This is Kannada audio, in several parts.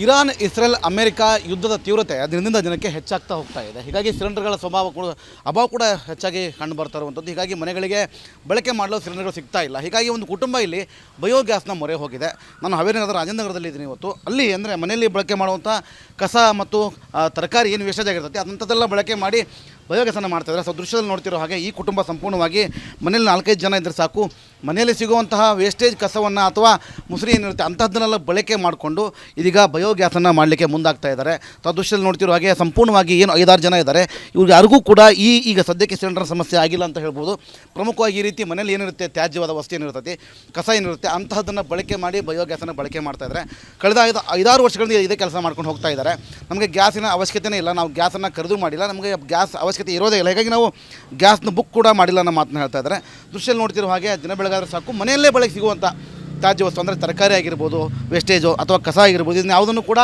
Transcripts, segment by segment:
ಇರಾನ್, ಇಸ್ರೇಲ್, ಅಮೆರಿಕ ಯುದ್ಧದ ತೀವ್ರತೆ ದಿನದಿಂದ ದಿನಕ್ಕೆ ಹೆಚ್ಚಾಗ್ತಾ ಹೋಗ್ತಾ ಇದೆ. ಹೀಗಾಗಿ ಸಿಲಿಂಡರ್ಗಳ ಅಭಾವ ಕೂಡ ಹೆಚ್ಚಾಗಿ ಕಂಡು ಬರ್ತಾ ಇರುವಂಥದ್ದು. ಹೀಗಾಗಿ ಮನೆಗಳಿಗೆ ಬಳಕೆ ಮಾಡಲು ಸಿಲಿಂಡರ್ಗಳು ಸಿಗ್ತಾ ಇಲ್ಲ. ಹೀಗಾಗಿ ಒಂದು ಕುಟುಂಬ ಇಲ್ಲಿ ಬಯೋಗ್ಯಾಸ್ನ ಮೊರೆ ಹೋಗಿದೆ. ನಾನು ಹಾವೇರಿ ನಗರ ರಾಜೇಂದ್ರನಗರದಲ್ಲಿ ಇದ್ದೀನಿ ಇವತ್ತು. ಅಲ್ಲಿ ಅಂದರೆ ಮನೆಯಲ್ಲಿ ಬಳಕೆ ಮಾಡುವಂಥ ಕಸ ಮತ್ತು ತರಕಾರಿ ಏನು ವೇಸ್ಟೇಜ್ ಆಗಿರ್ತೈತೆ ಅಂಥದ್ದೆಲ್ಲ ಬಳಕೆ ಮಾಡಿ ಬಯೋಗ್ಯಾಸನ್ನು ಮಾಡ್ತಾಯಿದ್ದಾರೆ. ಸೊ ದೃಶ್ಯದಲ್ಲಿ ನೋಡ್ತಿರೋ ಹಾಗೆ ಈ ಕುಟುಂಬ ಸಂಪೂರ್ಣವಾಗಿ ಮನೇಲಿ 4-5 ಜನ ಇದ್ದರೆ ಸಾಕು, ಮನೆಯಲ್ಲಿ ಸಿಗುವಂತಹ ವೇಸ್ಟೇಜ್ ಕಸವನ್ನು ಅಥವಾ ಮುಸುರಿ ಏನಿರುತ್ತೆ ಅಂಥದ್ದನ್ನೆಲ್ಲ ಬಳಕೆ ಮಾಡಿಕೊಂಡು ಇದೀಗ ಬಯೋಗ್ಯಾಸನ್ನು ಮಾಡಲಿಕ್ಕೆ ಮುಂದಾಗ್ತಾ ಇದ್ದಾರೆ. ಸೊ ದೃಶ್ಯದಲ್ಲಿ ನೋಡ್ತಿರೋ ಹಾಗೆ ಸಂಪೂರ್ಣವಾಗಿ ಏನು 5-6 ಜನ ಇದ್ದಾರೆ. ಇವ್ರಿಗೆ ಯಾರಿಗೂ ಕೂಡ ಈಗ ಸದ್ಯಕ್ಕೆ ಸಿಲಿಂಡರ್ ಸಮಸ್ಯೆ ಆಗಿಲ್ಲ ಅಂತ ಹೇಳ್ಬೋದು. ಪ್ರಮುಖವಾಗಿ ಈ ರೀತಿ ಮನೇಲಿ ಏನಿರುತ್ತೆ ತ್ಯಾಜ್ಯವಾದ ವಸ್ತು ಏನಿರ್ತೈತಿ, ಕಸ ಏನಿರುತ್ತೆ ಅಂತಹದ್ದನ್ನು ಬಳಕೆ ಮಾಡಿ ಬಯೋಗ್ಯಾಸನ್ನು ಬಳಕೆ ಮಾಡ್ತಾಯಿದ್ದಾರೆ. ಕಳೆದ 5-6 ವರ್ಷಗಳಿಂದ ಇದೇ ಕೆಲಸ ಮಾಡ್ಕೊಂಡು ಹೋಗ್ತಾ ಇದ್ದಾರೆ. ನಮಗೆ ಗ್ಯಾಸಿನ ಅವಶ್ಯಕತೆಯೇ ಇಲ್ಲ, ನಾವು ಗ್ಯಾಸನ್ನು ಖರೀದಿ ಮಾಡಿಲ್ಲ, ನಮಗೆ ಗ್ಯಾಸ್ ಅವಶ್ಯಕತೆ ಇರೋದೇ ಇಲ್ಲ. ಹೀಗಾಗಿ ನಾವು ಗ್ಯಾಸ್ನ ಬುಕ್ ಕೂಡ ಮಾಡಿಲ್ಲ ಅನ್ನೋ ಮಾತನ್ನ ಹೇಳ್ತಾ ಇದ್ದಾರೆ. ದೃಶ್ಯದಲ್ಲಿ ನೋಡ್ತಿರೋ ಹಾಗೆ ದಿನ ಬೆಳಗಾದ್ರೆ ಸಾಕು ಮನೆಯಲ್ಲೇ ಬಳಕೆ ಸಿಗುವಂಥ ತ್ಯಾಜ್ಯ ವಸ್ತು ಅಂದರೆ ತರಕಾರಿ ಆಗಿರ್ಬೋದು, ವೇಸ್ಟೇಜು ಅಥವಾ ಕಸ ಆಗಿರ್ಬೋದು, ಇದನ್ನ ಯಾವುದನ್ನು ಕೂಡ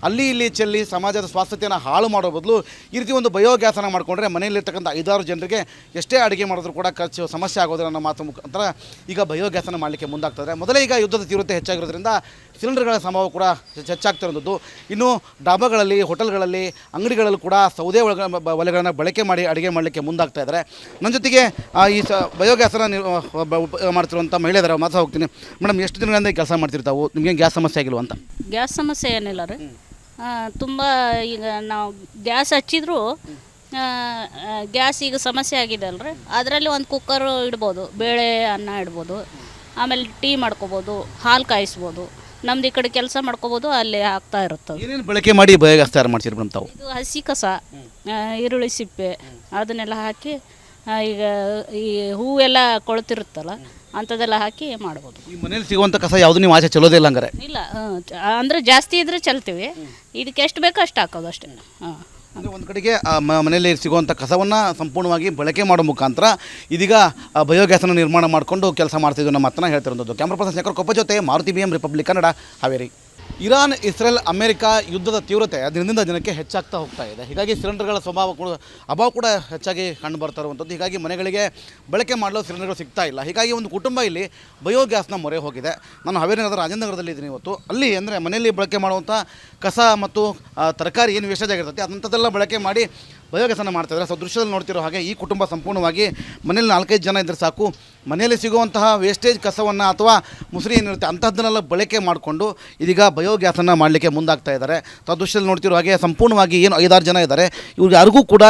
ಅಲ್ಲಿ ಇಲ್ಲಿ ಚೆಲ್ಲಿ ಸಮಾಜದ ಸ್ವಾಸ್ಥ್ಯತೆಯನ್ನು ಹಾಳು ಮಾಡೋ ಬದಲು ಈ ರೀತಿ ಒಂದು ಬಯೋಗ್ಯಾಸನ್ನು ಮಾಡಿಕೊಂಡ್ರೆ ಮನೆಯಲ್ಲಿರ್ತಕ್ಕಂಥ 5-6 ಜನರಿಗೆ ಎಷ್ಟೇ ಅಡುಗೆ ಮಾಡಿದ್ರು ಕೂಡ ಖರ್ಚು ಸಮಸ್ಯೆ ಆಗೋದಿಲ್ಲ ಅನ್ನೋ ಮಾತು ಮುಖಾಂತರ ಈಗ ಬಯೋಗ್ಯಾಸನ್ನು ಮಾಡಲಿಕ್ಕೆ ಮುಂದಾಗ್ತದೆ. ಮೊದಲೇ ಈಗ ಯುದ್ಧದ ತೀವ್ರತೆ ಹೆಚ್ಚಾಗಿರೋದ್ರಿಂದ ಸಿಲಿಂಡರ್ಗಳ ಸಂಭವ ಕೂಡ ಹೆಚ್ಚಾಗ್ತಿರೋದು. ಇನ್ನು ಡಾಬಾಗಳಲ್ಲಿ, ಹೋಟೆಲ್ಗಳಲ್ಲಿ, ಅಂಗಡಿಗಳಲ್ಲಿ ಕೂಡ ಸೌದೆ ಒಲೆಗಳನ್ನು ಬಳಕೆ ಮಾಡಿ ಅಡುಗೆ ಮಾಡಲಿಕ್ಕೆ ಮುಂದಾಗ್ತಾ ಇದ್ದಾರೆ. ನನ್ನ ಜೊತೆಗೆ ಈ ಬಯೋಗ್ಯಾಸನ್ನು ಮಾಡ್ತಿರುವಂಥ ಮಹಿಳೆಯರ ಮಾತು ಹೋಗ್ತೀನಿ. ಮೇಡಮ್, ಎಷ್ಟು ದಿನಗಳಿಂದ ಕೆಲಸ ಮಾಡ್ತಿರ್ತಾವು? ನಿಮಗೆ ಗ್ಯಾಸ್ ಸಮಸ್ಯೆ ಆಗಿಲ್ವ ಅಂತ? ಗ್ಯಾಸ್ ಸಮಸ್ಯೆ ಏನಿಲ್ಲ ರೀ. ತುಂಬ ಈಗ ನಾವು ಗ್ಯಾಸ್ ಹಚ್ಚಿದ್ರು ಗ್ಯಾಸ್ ಈಗ ಸಮಸ್ಯೆ ಆಗಿದೆ ಅಲ್ರಿ. ಅದರಲ್ಲಿ ಒಂದು ಕುಕ್ಕರು ಇಡ್ಬೋದು, ಬೇಳೆ ಅನ್ನ ಇಡ್ಬೋದು, ಆಮೇಲೆ ಟೀ ಮಾಡ್ಕೋಬೋದು, ಹಾಲು ಕಾಯಿಸ್ಬೋದು, ನಮ್ದು ಈ ಕಡೆ ಕೆಲಸ ಮಾಡ್ಕೋಬೋದು, ಅಲ್ಲಿ ಆಗ್ತಾ ಇರುತ್ತೆ. ಏನೇನು ಬಳಕೆ ಮಾಡಿ ಬಯೋಗ್ಯಾಸ್ ತಯಾರು ಮಾಡ್ತೀರಿ ಮೇಡಮ್ ತಾವು? ಇದು ಹಸಿ ಕಸ, ಈರುಳ್ಳಿ ಸಿಪ್ಪೆ ಅದನ್ನೆಲ್ಲ ಹಾಕಿ, ಈಗ ಈ ಹೂವೆಲ್ಲ ಕೊಳ್ತಿರುತ್ತಲ್ಲ ಅಂಥದ್ದೆಲ್ಲ ಹಾಕಿ ಮಾಡ್ಬೋದು. ಈ ಮನೇಲಿ ಸಿಗುವಂಥ ಕಸ ಯಾವುದು ನೀವು ಆಚೆ ಚಲೋದಿಲ್ಲ ಹಂಗಾರೆ? ಇಲ್ಲ, ಅಂದರೆ ಜಾಸ್ತಿ ಇದ್ರೆ ಚಲ್ತೀವಿ, ಇದಕ್ಕೆ ಎಷ್ಟು ಬೇಕೋ ಅಷ್ಟು ಹಾಕೋದು ಅಷ್ಟೇ. ಹಾಂ, ಅಂದರೆ ಒಂದು ಕಡೆಗೆ ಮನೆಯಲ್ಲಿ ಸಿಗುವಂಥ ಕಸವನ್ನು ಸಂಪೂರ್ಣವಾಗಿ ಬಳಕೆ ಮಾಡೋ ಮುಖಾಂತರ ಇದೀಗ ಬಯೋಗ್ಯಾಸನ್ನು ನಿರ್ಮಾಣ ಮಾಡಿಕೊಂಡು ಕೆಲಸ ಮಾಡ್ತಿದ್ವಿ ನಮ್ಮ ಮಾತನ್ನ ಹೇಳ್ತಿರೋದು. ಕ್ಯಾಮ್ರಾ ಪರ್ಸನ್ ಶೇಖರ್ ಕೊಪ್ಪ ಜೊತೆ Maruti BM republic Kannada, Haveri. Iran, Israel, America ಯುದ್ಧದ ತೀವ್ರತೆ ದಿನದಿಂದ ದಿನಕ್ಕೆ ಹೆಚ್ಚಾಗ್ತಾ ಹೋಗ್ತಾ ಇದೆ. ಹೀಗಾಗಿ ಸಿಲಿಂಡರ್ಗಳ ಅಭಾವ ಕೂಡ ಹೆಚ್ಚಾಗಿ ಕಂಡು ಬರ್ತಾ ಇರುವಂಥದ್ದು. ಹೀಗಾಗಿ ಮನೆಗಳಿಗೆ ಬಳಕೆ ಮಾಡಲು ಸಿಲಿಂಡರ್ಗಳು ಸಿಗ್ತಾ ಇಲ್ಲ. ಹೀಗಾಗಿ ಒಂದು ಕುಟುಂಬ ಇಲ್ಲಿ ಬಯೋಗ್ಯಾಸ್ನ ಮೊರೆ ಹೋಗಿದೆ. ನಾನು ಹಾವೇರಿ ನಗರ ರಾಜೇಂದ್ರನಗರದಲ್ಲಿ ಇದ್ದೀನಿ ಇವತ್ತು. ಅಲ್ಲಿ ಅಂದರೆ ಮನೆಯಲ್ಲಿ ಬಳಕೆ ಮಾಡುವಂಥ ಕಸ ಮತ್ತು ತರಕಾರಿ ಏನು ವೇಸ್ಟೇಜ್ ಆಗಿರ್ತೈತೆ ಅಂಥದ್ದೆಲ್ಲ ಬಳಕೆ ಮಾಡಿ ಬಯೋಗ್ಯಾಸನ್ನು ಮಾಡ್ತಾಯಿದ್ದಾರೆ. ಸೊ ದೃಶ್ಯದಲ್ಲಿ ನೋಡ್ತಿರೋ ಹಾಗೆ ಈ ಕುಟುಂಬ ಸಂಪೂರ್ಣವಾಗಿ ಮನೇಲಿ 4-5 ಜನ ಇದ್ದರೆ ಸಾಕು, ಮನೆಯಲ್ಲಿ ಸಿಗುವಂತಹ ವೇಸ್ಟೇಜ್ ಕಸವನ್ನು ಅಥವಾ ಮುಸುರಿ ಏನಿರುತ್ತೆ ಅಂಥದ್ದನ್ನೆಲ್ಲ ಬಳಕೆ ಮಾಡಿಕೊಂಡು ಇದೀಗ ಬಯೋಗ್ಯಾಸನ್ನು ಮಾಡಲಿಕ್ಕೆ ಮುಂದಾಗ್ತಾ ಇದ್ದಾರೆ. ಸೊ ದೃಶ್ಯದಲ್ಲಿ ನೋಡ್ತಿರೋ ಹಾಗೆ ಸಂಪೂರ್ಣವಾಗಿ ಏನು 5-6 ಜನ ಇದ್ದಾರೆ. ಇವ್ರಿಗೆ ಯಾರಿಗೂ ಕೂಡ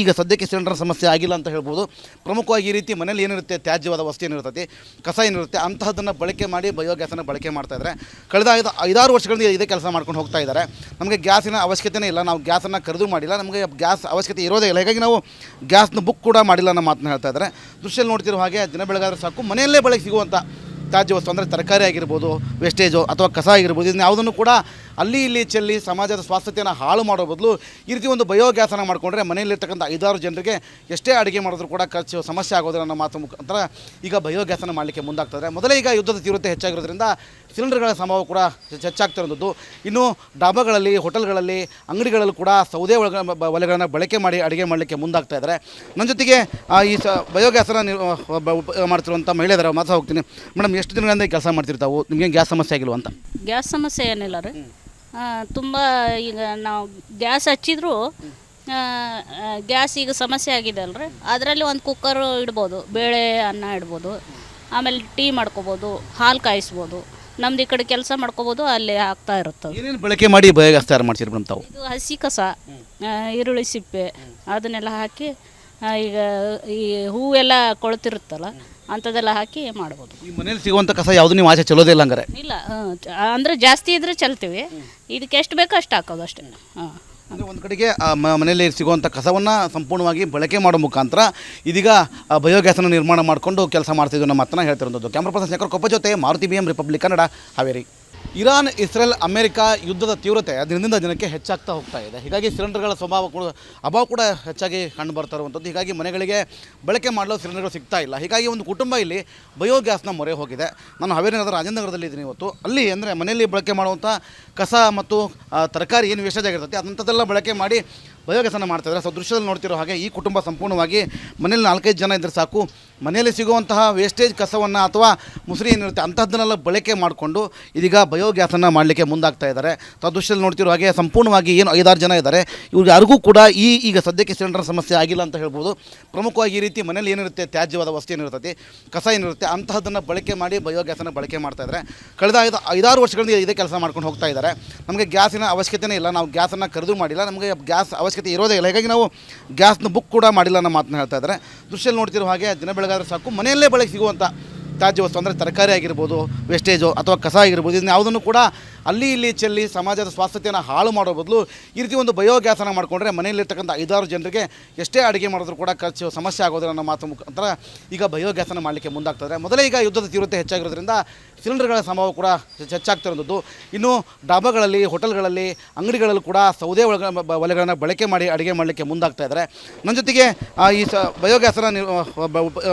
ಈಗ ಸದ್ಯಕ್ಕೆ ಸಿಲಿಂಡರ್ ಸಮಸ್ಯೆ ಆಗಿಲ್ಲ ಅಂತ ಹೇಳ್ಬೋದು. ಪ್ರಮುಖವಾಗಿ ಈ ರೀತಿ ಮನೇಲಿ ಏನಿರುತ್ತೆ ತ್ಯಾಜ್ಯವಾದ ವಸ್ತು ಏನಿರ್ತೈತಿ, ಕಸ ಏನಿರುತ್ತೆ ಅಂತಹದ್ದನ್ನು ಬಳಕೆ ಮಾಡಿ ಬಯೋಗ್ಯಾಸನ್ನು ಬಳಕೆ ಮಾಡ್ತಾಯಿದ್ದಾರೆ. ಕಳೆದ 5-6 ವರ್ಷಗಳಿಂದ ಇದೇ ಕೆಲಸ ಮಾಡ್ಕೊಂಡು ಹೋಗ್ತಾ ಇದ್ದಾರೆ. ನಮಗೆ ಗ್ಯಾಸಿನ ಅವಶ್ಯಕತೆಯೇ ಇಲ್ಲ, ನಾವು ಗ್ಯಾಸನ್ನು ಖರೀದಿ ಮಾಡಿಲ್ಲ, ನಮಗೆ ಗ್ಯಾಸ್ ಅವಶ್ಯಕತೆ ಇರೋದೇ ಇಲ್ಲ. ಹೀಗಾಗಿ ನಾವು ಗ್ಯಾಸ್ನ ಬುಕ್ ಕೂಡ ಮಾಡಿಲ್ಲ ಅನ್ನೋ ಮಾತನ್ನ ಹೇಳ್ತಾ ಇದ್ದಾರೆ. ದೃಶ್ಯದಲ್ಲಿ ನೋಡ್ತಿರೋ ಹಾಗೆ ದಿನ ಬೆಳಗಾದ್ರೆ ಸಾಕು ಮನೆಯಲ್ಲೇ ಬಳಕೆ ಸಿಗುವಂಥ ತ್ಯಾಜ್ಯ ವಸ್ತು ಅಂದರೆ ತರಕಾರಿ ಆಗಿರ್ಬೋದು, ವೇಸ್ಟೇಜು ಅಥವಾ ಕಸ ಆಗಿರ್ಬೋದು, ಇದನ್ನ ಯಾವುದನ್ನು ಕೂಡ ಅಲ್ಲಿ ಇಲ್ಲಿ ಚೆಲ್ಲಿ ಸಮಾಜದ ಸ್ವಾಸ್ಥ್ಯತೆಯನ್ನು ಹಾಳು ಮಾಡೋ ಬದಲು ಈ ರೀತಿ ಒಂದು ಬಯೋಗ್ಯಾಸನ್ನು ಮಾಡಿಕೊಂಡ್ರೆ ಮನೆಯಲ್ಲಿರ್ತಕ್ಕಂಥ 5-6 ಜನರಿಗೆ ಎಷ್ಟೇ ಅಡುಗೆ ಮಾಡಿದ್ರು ಕೂಡ ಖರ್ಚು ಸಮಸ್ಯೆ ಆಗೋದಿಲ್ಲ ಅನ್ನೋ ಮಾತು ಮುಖಾಂತರ ಈಗ ಬಯೋಗ್ಯಾಸನ್ನು ಮಾಡಲಿಕ್ಕೆ ಮುಂದಾಗ್ತದೆ. ಮೊದಲೇ ಈಗ ಯುದ್ಧದ ತೀವ್ರತೆ ಹೆಚ್ಚಾಗಿರೋದ್ರಿಂದ ಸಿಲಿಂಡರ್ಗಳ ಸಂಭವ ಕೂಡ ಹೆಚ್ಚಾಗ್ತಿರೋದು. ಇನ್ನು ಡಾಬಾಗಳಲ್ಲಿ, ಹೋಟೆಲ್ಗಳಲ್ಲಿ, ಅಂಗಡಿಗಳಲ್ಲಿ ಕೂಡ ಸೌದೆ ಒಲೆಗಳನ್ನು ಬಳಕೆ ಮಾಡಿ ಅಡುಗೆ ಮಾಡಲಿಕ್ಕೆ ಮುಂದಾಗ್ತಾ ಇದ್ದಾರೆ. ನನ್ನ ಜೊತೆಗೆ ಈ ಬಯೋಗ್ಯಾಸನ್ನು ಮಾಡ್ತಿರುವಂಥ ಮಹಿಳೆಯರ ಮಾತು ಹೋಗ್ತೀನಿ. ಮೇಡಮ್, ಎಷ್ಟು ದಿನಗಳಿಂದ ಕೆಲಸ ಮಾಡ್ತಿರ್ತಾವು? ನಿಮಗೆ ಗ್ಯಾಸ್ ಸಮಸ್ಯೆ ಆಗಿಲ್ವ ಅಂತ? ಗ್ಯಾಸ್ ಸಮಸ್ಯೆ ಏನಿಲ್ಲ ರೀ. ತುಂಬ ಈಗ ನಾವು ಗ್ಯಾಸ್ ಹಚ್ಚಿದ್ರು ಗ್ಯಾಸ್ ಈಗ ಸಮಸ್ಯೆ ಆಗಿದೆ ಅಲ್ರಿ. ಅದರಲ್ಲಿ ಒಂದು ಕುಕ್ಕರು ಇಡ್ಬೋದು, ಬೇಳೆ ಅನ್ನ ಇಡ್ಬೋದು, ಆಮೇಲೆ ಟೀ ಮಾಡ್ಕೋಬೋದು, ಹಾಲು ಕಾಯಿಸ್ಬೋದು, ನಮ್ದು ಈ ಕಡೆ ಕೆಲಸ ಮಾಡ್ಕೋಬೋದು, ಅಲ್ಲಿ ಆಗ್ತಾ ಇರುತ್ತೆ. ಏನೇನು ಬಳಕೆ ಮಾಡಿ ಬಯೋಗ್ಯಾಸ್ ತಯಾರು ಮಾಡ್ತೀರಿ ಮೇಡಮ್ ತಾವು? ಇದು ಹಸಿ ಕಸ, ಈರುಳ್ಳಿ ಸಿಪ್ಪೆ ಅದನ್ನೆಲ್ಲ ಹಾಕಿ, ಈಗ ಈ ಹೂವೆಲ್ಲ ಕೊಳ್ತಿರುತ್ತಲ್ಲ ಅಂಥದ್ದೆಲ್ಲ ಹಾಕಿ ಮಾಡ್ಬೋದು. ಈ ಮನೇಲಿ ಸಿಗುವಂಥ ಕಸ ಯಾವುದು ನೀವು ಆಚೆ ಚಲೋದಿಲ್ಲ ಹಂಗಾರೆ? ಇಲ್ಲ, ಅಂದರೆ ಜಾಸ್ತಿ ಇದ್ರೆ ಚಲ್ತೀವಿ, ಇದಕ್ಕೆ ಎಷ್ಟು ಬೇಕೋ ಅಷ್ಟು ಹಾಕೋದು ಅಷ್ಟೇ. ಹಾಂ, ಅಂದರೆ ಒಂದು ಕಡೆಗೆ ಮನೆಯಲ್ಲಿ ಸಿಗುವಂಥ ಕಸವನ್ನು ಸಂಪೂರ್ಣವಾಗಿ ಬಳಕೆ ಮಾಡೋ ಮುಖಾಂತರ ಇದೀಗ ಬಯೋಗ್ಯಾಸನ್ನು ನಿರ್ಮಾಣ ಮಾಡಿಕೊಂಡು ಕೆಲಸ ಮಾಡ್ತಿದ್ವಿ ನಮ್ಮ ಮಾತನ್ನ ಹೇಳ್ತಿರೋದು. ಕ್ಯಾಮ್ರಾ ಪರ್ಸನ್ ಶೇಖರ್ ಕೊಪ್ಪ ಜೊತೆ Maruti BM republic Kannada, Haveri. Iran, Israel, America ಯುದ್ಧದ ತೀವ್ರತೆ ದಿನದಿಂದ ದಿನಕ್ಕೆ ಹೆಚ್ಚಾಗ್ತಾ ಹೋಗ್ತಾ ಇದೆ. ಹೀಗಾಗಿ ಸಿಲಿಂಡರ್ಗಳ ಅಭಾವ ಕೂಡ ಹೆಚ್ಚಾಗಿ ಕಂಡು ಬರ್ತಾ ಇರುವಂಥದ್ದು. ಹೀಗಾಗಿ ಮನೆಗಳಿಗೆ ಬಳಕೆ ಮಾಡಲು ಸಿಲಿಂಡರ್ಗಳು ಸಿಗ್ತಾ ಇಲ್ಲ. ಹೀಗಾಗಿ ಒಂದು ಕುಟುಂಬ ಇಲ್ಲಿ ಬಯೋಗ್ಯಾಸ್ನ ಮೊರೆ ಹೋಗಿದೆ. ನಾನು ಹಾವೇರಿ ನಗರ ರಾಜೇಂದ್ರನಗರದಲ್ಲಿ ಇದ್ದೀನಿ ಇವತ್ತು. ಅಲ್ಲಿ ಅಂದರೆ ಮನೆಯಲ್ಲಿ ಬಳಕೆ ಮಾಡುವಂಥ ಕಸ ಮತ್ತು ತರಕಾರಿ ಏನು ವೇಸ್ಟೇಜ್ ಆಗಿರ್ತೈತೆ ಅಂಥದ್ದೆಲ್ಲ ಬಳಕೆ ಮಾಡಿ ಬಯೋಗ್ಯಾಸನ್ನು ಮಾಡ್ತಾಯಿದ್ದಾರೆ. ಸೊ ದೃಶ್ಯದಲ್ಲಿ ನೋಡ್ತಿರೋ ಹಾಗೆ ಈ ಕುಟುಂಬ ಸಂಪೂರ್ಣವಾಗಿ ಮನೇಲಿ 4-5 ಜನ ಇದ್ದರೆ ಸಾಕು, ಮನೆಯಲ್ಲಿ ಸಿಗುವಂತಹ ವೇಸ್ಟೇಜ್ ಕಸವನ್ನು ಅಥವಾ ಮುಸುರಿ ಏನಿರುತ್ತೆ ಅಂಥದ್ದನ್ನೆಲ್ಲ ಬಳಕೆ ಮಾಡಿಕೊಂಡು ಇದೀಗ ಬಯೋಗ್ಯಾಸನ್ನು ಮಾಡಲಿಕ್ಕೆ ಮುಂದಾಗ್ತಾ ಇದ್ದಾರೆ. ಸೊ ದೃಶ್ಯದಲ್ಲಿ ನೋಡ್ತಿರೋ ಹಾಗೆ ಸಂಪೂರ್ಣವಾಗಿ ಏನು 5-6 ಜನ ಇದ್ದಾರೆ, ಇವ್ರಿಗೆ ಯಾರಿಗೂ ಕೂಡ ಈಗ ಸದ್ಯಕ್ಕೆ ಸಿಲಿಂಡರ್ ಸಮಸ್ಯೆ ಆಗಿಲ್ಲ ಅಂತ ಹೇಳ್ಬೋದು. ಪ್ರಮುಖವಾಗಿ ಈ ರೀತಿ ಮನೇಲಿ ಏನಿರುತ್ತೆ ತ್ಯಾಜ್ಯವಾದ ವಸ್ತು ಏನಿರ್ತೈತಿ, ಕಸ ಏನಿರುತ್ತೆ ಅಂತಹದ್ದನ್ನು ಬಳಕೆ ಮಾಡಿ ಬಯೋಗ್ಯಾಸನ್ನು ಬಳಕೆ ಮಾಡ್ತಾಯಿದ್ದಾರೆ. ಕಳೆದ 5-6 ವರ್ಷಗಳಿಂದ ಇದೇ ಕೆಲಸ ಮಾಡ್ಕೊಂಡು ಹೋಗ್ತಾ ಇದ್ದಾರೆ. ನಮಗೆ ಗ್ಯಾಸಿನ ಅವಶ್ಯಕತೆನೇ ಇಲ್ಲ, ನಾವು ಗ್ಯಾಸನ್ನು ಖರೀದಿ ಮಾಡಿಲ್ಲ, ನಮಗೆ ಗ್ಯಾಸ್ ಅವಶ್ಯಕತೆ ಇರೋದೇ ಇಲ್ಲ, ಹೀಗಾಗಿ ನಾವು ಗ್ಯಾಸ್ನ ಬುಕ್ ಕೂಡ ಮಾಡಿಲ್ಲ ಅನ್ನೋ ಮಾತನ್ನ ಹೇಳ್ತಾ ಇದ್ದಾರೆ. ದೃಶ್ಯದಲ್ಲಿ ನೋಡ್ತಿರೋ ಹಾಗೆ ದಿನ ಬೆಳಗಾದ್ರೆ ಸಾಕು ಮನೆಯಲ್ಲೇ ಬಳಕೆ ಸಿಗುವಂಥ ತ್ಯಾಜ್ಯ ವಸ್ತು ಅಂದರೆ ತರಕಾರಿ ಆಗಿರ್ಬೋದು, ವೇಸ್ಟೇಜು ಅಥವಾ ಕಸ ಆಗಿರ್ಬೋದು, ಇದನ್ನ ಯಾವುದನ್ನು ಕೂಡ ಅಲ್ಲಿ ಇಲ್ಲಿ ಚೆಲ್ಲಿ ಸಮಾಜದ ಸ್ವಾಸ್ಥ್ಯತೆಯನ್ನು ಹಾಳು ಮಾಡೋ ಬದಲು ಈ ರೀತಿ ಒಂದು ಬಯೋಗ್ಯಾಸನ್ನು ಮಾಡಿಕೊಂಡ್ರೆ ಮನೆಯಲ್ಲಿರ್ತಕ್ಕಂಥ 5-6 ಜನರಿಗೆ ಎಷ್ಟೇ ಅಡುಗೆ ಮಾಡಿದ್ರು ಕೂಡ ಖರ್ಚು ಸಮಸ್ಯೆ ಆಗೋದಿಲ್ಲ ಅನ್ನೋ ಮಾತು ಮುಖಾಂತರ ಈಗ ಬಯೋಗ್ಯಾಸನ್ನು ಮಾಡಲಿಕ್ಕೆ ಮುಂದಾಗ್ತದೆ. ಮೊದಲೇ ಈಗ ಯುದ್ಧದ ತೀವ್ರತೆ ಹೆಚ್ಚಾಗಿರೋದ್ರಿಂದ ಸಿಲಿಂಡರ್ಗಳ ಸಂಭವ ಕೂಡ ಹೆಚ್ಚಾಗ್ತಿರೋದು. ಇನ್ನು ಡಾಬಾಗಳಲ್ಲಿ, ಹೋಟೆಲ್ಗಳಲ್ಲಿ, ಅಂಗಡಿಗಳಲ್ಲಿ ಕೂಡ ಸೌದೆ ಒಲೆಗಳನ್ನು ಬಳಕೆ ಮಾಡಿ ಅಡುಗೆ ಮಾಡಲಿಕ್ಕೆ ಮುಂದಾಗ್ತಾ ಇದ್ದಾರೆ. ನನ್ನ ಜೊತೆಗೆ ಈ ಬಯೋಗ್ಯಾಸನ್ನು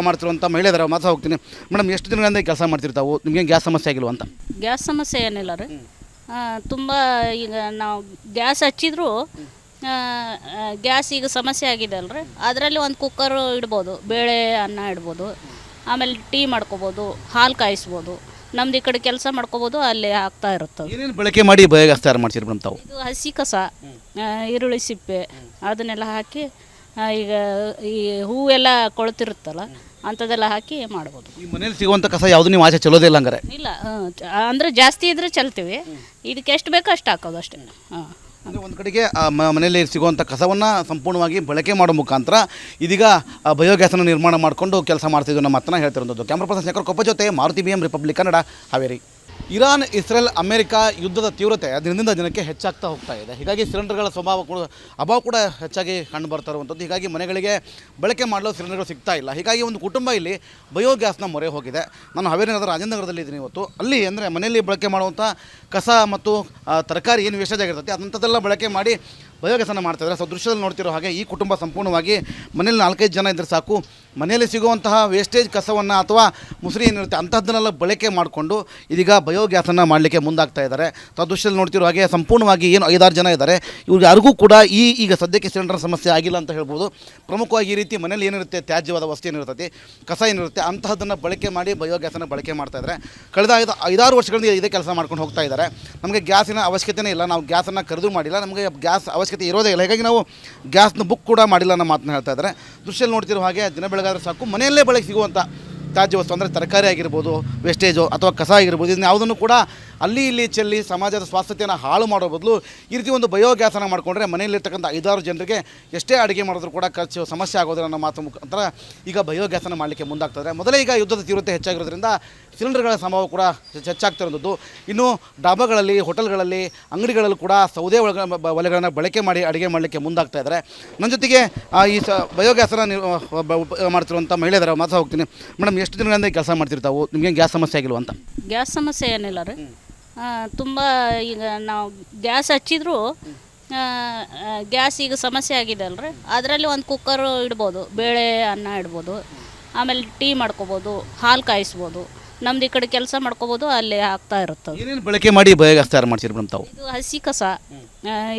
ಮಾಡ್ತಿರುವಂಥ ಮಹಿಳೆಯರ ಮಾತು ಹೋಗ್ತೀನಿ. ಮೇಡಮ್, ಎಷ್ಟು ದಿನಗಳಿಂದ ಕೆಲಸ ಮಾಡ್ತಿರ್ತಾವೆ, ನಿಮಗೆ ಗ್ಯಾಸ್ ಸಮಸ್ಯೆ ಆಗಿಲ್ವ ಅಂತ? ಗ್ಯಾಸ್ ಸಮಸ್ಯೆ ಏನಿಲ್ಲ ರೀ. ತುಂಬ ಈಗ ನಾವು ಗ್ಯಾಸ್ ಹಚ್ಚಿದ್ರು ಗ್ಯಾಸ್ ಈಗ ಸಮಸ್ಯೆ ಆಗಿದೆ ಅಲ್ರಿ, ಅದರಲ್ಲಿ ಒಂದು ಕುಕ್ಕರು ಇಡ್ಬೋದು, ಬೇಳೆ ಅನ್ನ ಇಡ್ಬೋದು, ಆಮೇಲೆ ಟೀ ಮಾಡ್ಕೋಬೋದು, ಹಾಲು ಕಾಯಿಸ್ಬೋದು, ನಮ್ದು ಈ ಕಡೆ ಕೆಲಸ ಮಾಡ್ಕೋಬೋದು, ಅಲ್ಲಿ ಆಗ್ತಾ ಇರುತ್ತೆ. ಏನೇನು ಬಳಕೆ ಮಾಡಿ ಬಯೋಗ್ಯಾಸ್ ತಯಾರು ಮಾಡ್ತೀರಿ ಮೇಡಮ್ ತಾವು? ಇದು ಹಸಿ ಕಸ, ಈರುಳ್ಳಿ ಸಿಪ್ಪೆ ಅದನ್ನೆಲ್ಲ ಹಾಕಿ, ಈಗ ಈ ಹೂವೆಲ್ಲ ಕೊಳ್ತಿರುತ್ತಲ್ಲ ಅಂಥದ್ದೆಲ್ಲ ಹಾಕಿ ಮಾಡ್ಬೋದು. ಈ ಮನೇಲಿ ಸಿಗುವಂಥ ಕಸ ಯಾವುದು ನೀವು ಆಚೆ ಚಲೋದೇ ಇಲ್ಲ ಹಂಗಾರೆ? ಇಲ್ಲ, ಅಂದರೆ ಜಾಸ್ತಿ ಇದ್ರೆ ಚಲ್ತೀವಿ, ಇದಕ್ಕೆ ಎಷ್ಟು ಬೇಕೋ ಅಷ್ಟು ಹಾಕೋದು ಅಷ್ಟೇ. ಅಂದರೆ ಒಂದು ಕಡೆಗೆ ಮನೆಯಲ್ಲಿ ಸಿಗುವಂಥ ಕಸವನ್ನು ಸಂಪೂರ್ಣವಾಗಿ ಬಳಕೆ ಮಾಡೋ ಮುಖಾಂತರ ಇದೀಗ ಬಯೋಗ್ಯಾಸನ್ನು ನಿರ್ಮಾಣ ಮಾಡಿಕೊಂಡು ಕೆಲಸ ಮಾಡ್ತಿದ್ದು ನಮ್ಮ ಮಾತನ್ನ ಹೇಳ್ತಿರೋದು. ಕ್ಯಾಮ್ರಾ ಪರ್ಸನ್ ಶೇಖರ್ ಕೊಪ್ಪ ಜೊತೆ Maruti BM republic Kannada, Haveri. Iran, Israel, America ಯುದ್ಧದ ತೀವ್ರತೆ ದಿನದಿಂದ ದಿನಕ್ಕೆ ಹೆಚ್ಚಾಗ್ತಾ ಹೋಗ್ತಾ ಇದೆ. ಹೀಗಾಗಿ ಸಿಲಿಂಡರ್ಗಳ ಅಭಾವ ಕೂಡ ಹೆಚ್ಚಾಗಿ ಕಂಡು ಬರ್ತಾ ಇರುವಂಥದ್ದು. ಹೀಗಾಗಿ ಮನೆಗಳಿಗೆ ಬಳಕೆ ಮಾಡಲು ಸಿಲಿಂಡರ್ಗಳು ಸಿಗ್ತಾ ಇಲ್ಲ. ಹೀಗಾಗಿ ಒಂದು ಕುಟುಂಬ ಇಲ್ಲಿ ಬಯೋಗ್ಯಾಸ್ನ ಮೊರೆ ಹೋಗಿದೆ. ನಾನು ಹಾವೇರಿ ನಗರ ರಾಜೇಂದ್ರನಗರದಲ್ಲಿ ಇದ್ದೀನಿ ಇವತ್ತು. ಅಲ್ಲಿ ಅಂದರೆ ಮನೆಯಲ್ಲಿ ಬಳಕೆ ಮಾಡುವಂಥ ಕಸ ಮತ್ತು ತರಕಾರಿ ಏನು ವೇಸ್ಟೇಜ್ ಆಗಿರ್ತೈತೆ ಅಂಥದ್ದೆಲ್ಲ ಬಳಕೆ ಮಾಡಿ ಬಯೋಗ್ಯಾಸನ್ನು ಮಾಡ್ತಾಯಿದ್ದಾರೆ. ಸೊ ದೃಶ್ಯದಲ್ಲಿ ನೋಡ್ತಿರೋ ಹಾಗೆ ಈ ಕುಟುಂಬ ಸಂಪೂರ್ಣವಾಗಿ ಮನೇಲಿ 4-5 ಜನ ಇದ್ದರೆ ಸಾಕು, ಮನೆಯಲ್ಲಿ ಸಿಗುವಂತಹ ವೇಸ್ಟೇಜ್ ಕಸವನ್ನು ಅಥವಾ ಮುಸುರಿ ಏನಿರುತ್ತೆ ಅಂಥದ್ದನ್ನೆಲ್ಲ ಬಳಕೆ ಮಾಡಿಕೊಂಡು ಇದೀಗ ಬಯೋಗ್ಯಾಸನ್ನು ಮಾಡಲಿಕ್ಕೆ ಮುಂದಾಗ್ತಾ ಇದ್ದಾರೆ. ಸೊ ದೃಶ್ಯದಲ್ಲಿ ನೋಡ್ತಿರೋ ಹಾಗೆ ಸಂಪೂರ್ಣವಾಗಿ ಏನು 5-6 ಜನ ಇದ್ದಾರೆ, ಇವ್ರಿಗೆ ಯಾರಿಗೂ ಕೂಡ ಈಗ ಸದ್ಯಕ್ಕೆ ಸಿಲಿಂಡರ್ ಸಮಸ್ಯೆ ಆಗಿಲ್ಲ ಅಂತ ಹೇಳ್ಬೋದು. ಪ್ರಮುಖವಾಗಿ ಈ ರೀತಿ ಮನೇಲಿ ಏನಿರುತ್ತೆ ತ್ಯಾಜ್ಯವಾದ ವಸ್ತು ಏನಿರ್ತೈತಿ, ಕಸ ಏನಿರುತ್ತೆ ಅಂತಹದ್ದನ್ನು ಬಳಕೆ ಮಾಡಿ ಬಯೋಗ್ಯಾಸನ್ನು ಬಳಕೆ ಮಾಡ್ತಾಯಿದ್ದಾರೆ. ಕಳೆದ 5-6 ವರ್ಷಗಳಿಂದ ಇದೇ ಕೆಲಸ ಮಾಡ್ಕೊಂಡು ಹೋಗ್ತಾ ಇದ್ದಾರೆ. ನಮಗೆ ಗ್ಯಾಸಿನ ಅವಶ್ಯಕತೆನೇ ಇಲ್ಲ, ನಾವು ಗ್ಯಾಸನ್ನು ಖರೀದಿ ಮಾಡಿಲ್ಲ, ನಮಗೆ ಗ್ಯಾಸ್ ಅವಶ್ಯಕತೆ ಇರೋದೇ ಇಲ್ಲ, ಹೀಗಾಗಿ ನಾವು ಗ್ಯಾಸ್ನ ಬುಕ್ ಕೂಡ ಮಾಡಿಲ್ಲ ಅನ್ನೋ ಮಾತನ್ನ ಹೇಳ್ತಾ ಇದ್ದಾರೆ. ದೃಶ್ಯದಲ್ಲಿ ನೋಡ್ತಿರೋ ಹಾಗೆ ದಿನ ಬೆಳಗಾದ್ರೆ ಸಾಕು ಮನೆಯಲ್ಲೇ ಬಳಕೆ ಸಿಗುವಂಥ ತ್ಯಾಜ್ಯ ವಸ್ತು ಅಂದರೆ ತರಕಾರಿ ಆಗಿರ್ಬೋದು, ವೇಸ್ಟೇಜು ಅಥವಾ ಕಸ ಆಗಿರ್ಬೋದು, ಇದನ್ನ ಯಾವುದನ್ನು ಕೂಡ ಅಲ್ಲಿ ಇಲ್ಲಿ ಚೆಲ್ಲಿ ಸಮಾಜದ ಸ್ವಾಸ್ಥ್ಯತೆಯನ್ನು ಹಾಳು ಮಾಡೋ ಬದಲು ಈ ರೀತಿ ಒಂದು ಬಯೋಗ್ಯಾಸನ್ನು ಮಾಡಿಕೊಂಡ್ರೆ ಮನೆಯಲ್ಲಿರ್ತಕ್ಕಂಥ 5-6 ಜನರಿಗೆ ಎಷ್ಟೇ ಅಡುಗೆ ಮಾಡಿದ್ರು ಕೂಡ ಖರ್ಚು ಸಮಸ್ಯೆ ಆಗೋದಿಲ್ಲ ಅನ್ನೋ ಮಾತು ಮುಖಾಂತರ ಈಗ ಬಯೋಗ್ಯಾಸನ್ನು ಮಾಡಲಿಕ್ಕೆ ಮುಂದಾಗ್ತದೆ. ಮೊದಲೇ ಈಗ ಯುದ್ಧದ ತೀವ್ರತೆ ಹೆಚ್ಚಾಗಿರೋದ್ರಿಂದ ಸಿಲಿಂಡರ್ಗಳ ಸಂಭವ ಕೂಡ ಹೆಚ್ಚಾಗ್ತಿರೋದು. ಇನ್ನು ಡಾಬಾಗಳಲ್ಲಿ, ಹೋಟೆಲ್ಗಳಲ್ಲಿ, ಅಂಗಡಿಗಳಲ್ಲಿ ಕೂಡ ಸೌದೆ ಒಲೆಗಳನ್ನು ಬಳಕೆ ಮಾಡಿ ಅಡುಗೆ ಮಾಡಲಿಕ್ಕೆ ಮುಂದಾಗ್ತಾ ಇದ್ದಾರೆ. ನನ್ನ ಜೊತೆಗೆ ಈ ಬಯೋಗ್ಯಾಸನ್ನು ಮಾಡ್ತಿರುವಂಥ ಮಹಿಳೆಯರ ಮಾತು ಹೋಗ್ತೀನಿ. ಮೇಡಮ್, ಎಷ್ಟು ದಿನಗಳಿಂದ ಕೆಲಸ ಮಾಡ್ತಿರ್ತಾವೆ, ನಿಮಗೆ ಗ್ಯಾಸ್ ಸಮಸ್ಯೆ ಆಗಿಲ್ವ ಅಂತ? ಗ್ಯಾಸ್ ಸಮಸ್ಯೆ ಏನಿಲ್ಲ ರೀ. ತುಂಬ ಈಗ ನಾವು ಗ್ಯಾಸ್ ಹಚ್ಚಿದ್ರು ಗ್ಯಾಸ್ ಈಗ ಸಮಸ್ಯೆ ಆಗಿದೆ ಅಲ್ರಿ, ಅದರಲ್ಲಿ ಒಂದು ಕುಕ್ಕರು ಇಡ್ಬೋದು, ಬೇಳೆ ಅನ್ನ ಇಡ್ಬೋದು, ಆಮೇಲೆ ಟೀ ಮಾಡ್ಕೋಬೋದು, ಹಾಲು ಕಾಯಿಸ್ಬೋದು, ನಮ್ದು ಈ ಕಡೆ ಕೆಲಸ ಮಾಡ್ಕೋಬೋದು, ಅಲ್ಲಿ ಆಗ್ತಾ ಇರುತ್ತೆ. ಏನೇನು ಬಳಕೆ ಮಾಡಿ ಬಯೋಗ್ಯಾಸ್ ತಯಾರು ಮಾಡ್ತೀರಿ ಮೇಡಮ್ ತಾವು? ಇದು ಹಸಿ ಕಸ,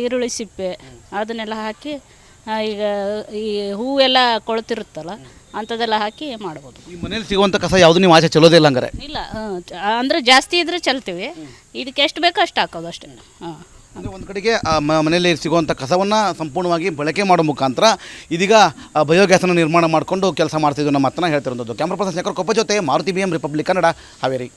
ಈರುಳ್ಳಿ ಸಿಪ್ಪೆ ಅದನ್ನೆಲ್ಲ ಹಾಕಿ, ಈಗ ಈ ಹೂವೆಲ್ಲ ಕೊಳ್ತಿರುತ್ತಲ್ಲ ಅಂಥದ್ದೆಲ್ಲ ಹಾಕಿ ಮಾಡ್ಬೋದು. ಈ ಮನೇಲಿ ಸಿಗುವಂಥ ಕಸ ಯಾವುದು ನೀವು ಆಚೆ ಚಲೋದೇ ಇಲ್ಲ ಹಂಗಾರೆ? ಇಲ್ಲ, ಅಂದರೆ ಜಾಸ್ತಿ ಇದ್ರೆ ಚಲ್ತೀವಿ, ಇದಕ್ಕೆ ಎಷ್ಟು ಬೇಕೋ ಅಷ್ಟು ಹಾಕೋದು ಅಷ್ಟೇ. ಅಂದರೆ ಒಂದು ಕಡೆಗೆ ಮನೆಯಲ್ಲಿ ಸಿಗುವಂಥ ಕಸವನ್ನು ಸಂಪೂರ್ಣವಾಗಿ ಬಳಕೆ ಮಾಡೋ ಮುಖಾಂತರ ಇದೀಗ ಬಯೋಗ್ಯಾಸನ್ನು ನಿರ್ಮಾಣ ಮಾಡಿಕೊಂಡು ಕೆಲಸ ಮಾಡ್ತಿದ್ದು ನಮ್ಮ ಮಾತನ್ನ ಹೇಳ್ತಿರೋದು. ಕ್ಯಾಮ್ರಾ ಪರ್ಸನ್ ಶೇಖರ್ ಕೊಪ್ಪ ಜೊತೆ ಮಾರುತಿ BM ರಿಪಬ್ಲಿಕ್ ಕನ್ನಡ, ಹಾವೇರಿ.